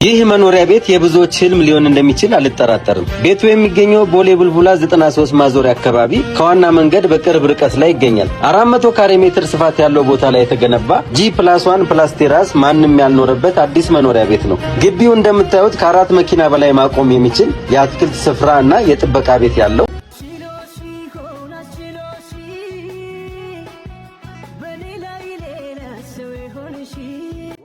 ይህ መኖሪያ ቤት የብዙዎች ህልም ሊሆን እንደሚችል አልጠራጠርም። ቤቱ የሚገኘው ቦሌ ቡልቡላ 93 ማዞሪያ አካባቢ ከዋና መንገድ በቅርብ ርቀት ላይ ይገኛል። 400 ካሬ ሜትር ስፋት ያለው ቦታ ላይ የተገነባ G+1+ ቴራስ ማንም ያልኖረበት አዲስ መኖሪያ ቤት ነው። ግቢው እንደምታዩት ከ4 መኪና በላይ ማቆም የሚችል የአትክልት ስፍራ እና የጥበቃ ቤት ያለው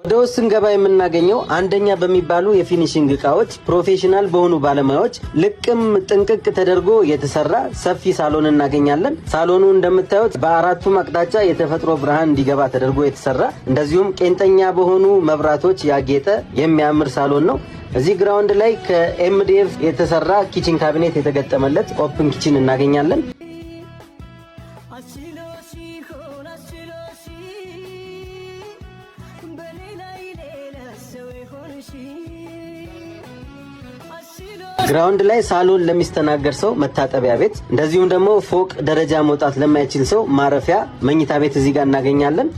ወደ ውስጥ ስንገባ የምናገኘው አንደኛ በሚባሉ የፊኒሺንግ እቃዎች ፕሮፌሽናል በሆኑ ባለሙያዎች ልቅም ጥንቅቅ ተደርጎ የተሰራ ሰፊ ሳሎን እናገኛለን። ሳሎኑ እንደምታዩት በአራቱም አቅጣጫ የተፈጥሮ ብርሃን እንዲገባ ተደርጎ የተሰራ እንደዚሁም ቄንጠኛ በሆኑ መብራቶች ያጌጠ የሚያምር ሳሎን ነው። እዚህ ግራውንድ ላይ ከኤምዲኤፍ የተሰራ ኪችን ካቢኔት የተገጠመለት ኦፕን ኪችን እናገኛለን። ግራውንድ ላይ ሳሎን ለሚስተናገድ ሰው መታጠቢያ ቤት እንደዚሁም ደግሞ ፎቅ ደረጃ መውጣት ለማይችል ሰው ማረፊያ መኝታ ቤት እዚህ ጋር እናገኛለን።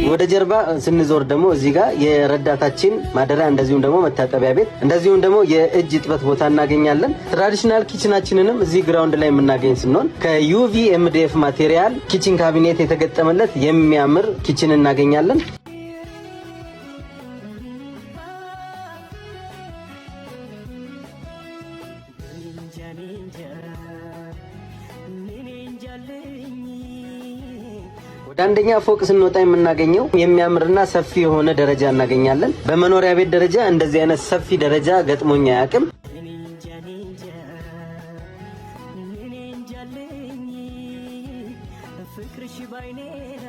ወደ ጀርባ ስንዞር ደግሞ እዚህ ጋር የረዳታችን ማደሪያ እንደዚሁም ደግሞ መታጠቢያ ቤት እንደዚሁም ደግሞ የእጅ ጥበት ቦታ እናገኛለን። ትራዲሽናል ኪችናችንንም እዚህ ግራውንድ ላይ የምናገኝ ስንሆን ከዩቪ ኤምዲኤፍ ማቴሪያል ኪችን ካቢኔት የተገጠመለት የሚያምር ኪችን እናገኛለን። ወደ አንደኛ ፎቅ ስንወጣ የምናገኘው የሚያምርና ሰፊ የሆነ ደረጃ እናገኛለን። በመኖሪያ ቤት ደረጃ እንደዚህ አይነት ሰፊ ደረጃ ገጥሞኛ አያውቅም።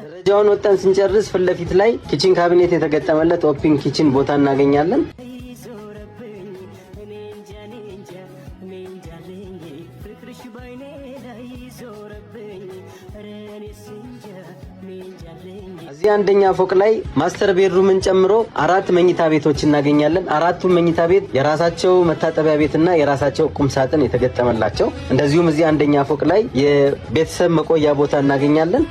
ደረጃውን ወጣን ስንጨርስ ፊት ለፊት ላይ ኪችን ካቢኔት የተገጠመለት ኦፕን ኪችን ቦታ እናገኛለን። እዚህ አንደኛ ፎቅ ላይ ማስተር ቤድሩምን ጨምሮ 4 መኝታ ቤቶች እናገኛለን። 4ቱም መኝታ ቤት የራሳቸው መታጠቢያ ቤትና የራሳቸው ቁም ሳጥን የተገጠመላቸው እንደዚሁም እዚህ አንደኛ ፎቅ ላይ የቤተሰብ መቆያ ቦታ እናገኛለን።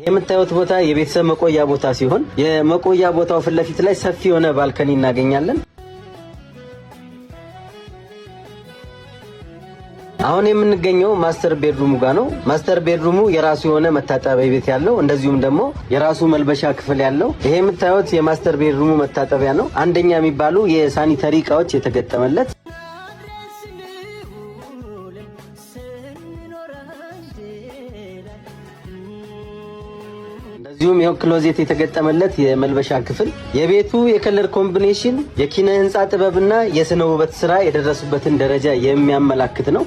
የምታዩት ቦታ የቤተሰብ መቆያ ቦታ ሲሆን የመቆያ ቦታው ፊት ለፊት ላይ ሰፊ የሆነ ባልከኒ እናገኛለን። አሁን የምንገኘው ማስተር ቤድሩሙ ጋር ነው። ማስተር ቤድሩሙ የራሱ የሆነ መታጠቢያ ቤት ያለው እንደዚሁም ደግሞ የራሱ መልበሻ ክፍል ያለው ይሄ የምታዩት የማስተር ቤድሩሙ መታጠቢያ ነው። አንደኛ የሚባሉ የሳኒተሪ እቃዎች የተገጠመለት እንደዚሁም ይሄው ክሎዜት የተገጠመለት የመልበሻ ክፍል የቤቱ የከለር ኮምቢኔሽን የኪነ ህንጻ ጥበብና የስነ ውበት ስራ የደረሱበትን ደረጃ የሚያመላክት ነው።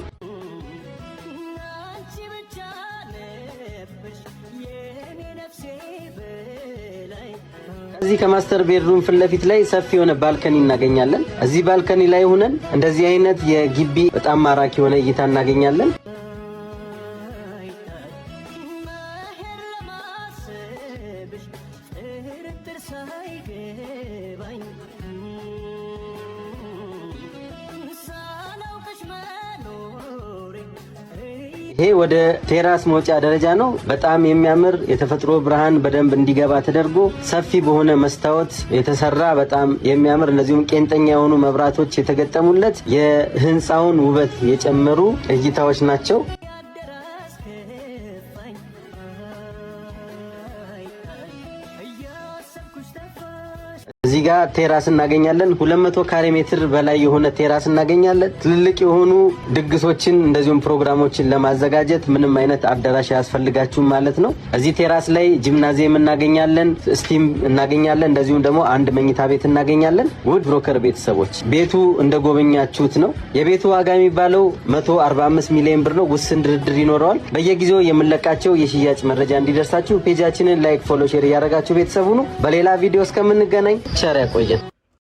እዚህ ከማስተር ቤድሩም ፊት ለፊት ላይ ሰፊ የሆነ ባልከኒ እናገኛለን። እዚህ ባልከኒ ላይ ሆነን እንደዚህ አይነት የግቢ በጣም ማራኪ የሆነ እይታ እናገኛለን። ይሄ ወደ ቴራስ መውጫ ደረጃ ነው። በጣም የሚያምር የተፈጥሮ ብርሃን በደንብ እንዲገባ ተደርጎ ሰፊ በሆነ መስታወት የተሰራ በጣም የሚያምር እንደዚሁም ቄንጠኛ የሆኑ መብራቶች የተገጠሙለት የህንፃውን ውበት የጨመሩ እይታዎች ናቸው። እዚህ ጋር ቴራስ እናገኛለን። 200 ካሬ ሜትር በላይ የሆነ ቴራስ እናገኛለን። ትልልቅ የሆኑ ድግሶችን እንደዚሁም ፕሮግራሞችን ለማዘጋጀት ምንም አይነት አዳራሽ ያስፈልጋችሁ ማለት ነው። እዚህ ቴራስ ላይ ጂምናዚየም እናገኛለን፣ ስቲም እናገኛለን፣ እንደዚሁም ደግሞ አንድ መኝታ ቤት እናገኛለን። ውድ ብሮከር ቤተሰቦች ቤቱ እንደጎበኛችሁት ነው። የቤቱ ዋጋ የሚባለው 145 ሚሊዮን ብር ነው። ውስን ድርድር ይኖረዋል። በየጊዜው የምንለቃቸው የሽያጭ መረጃ እንዲደርሳችሁ ፔጃችንን ላይክ፣ ፎሎ፣ ሼር እያደረጋችሁ ቤተሰቡ ነው። በሌላ ቪዲዮ እስከምንገናኝ ቸር ያቆየን።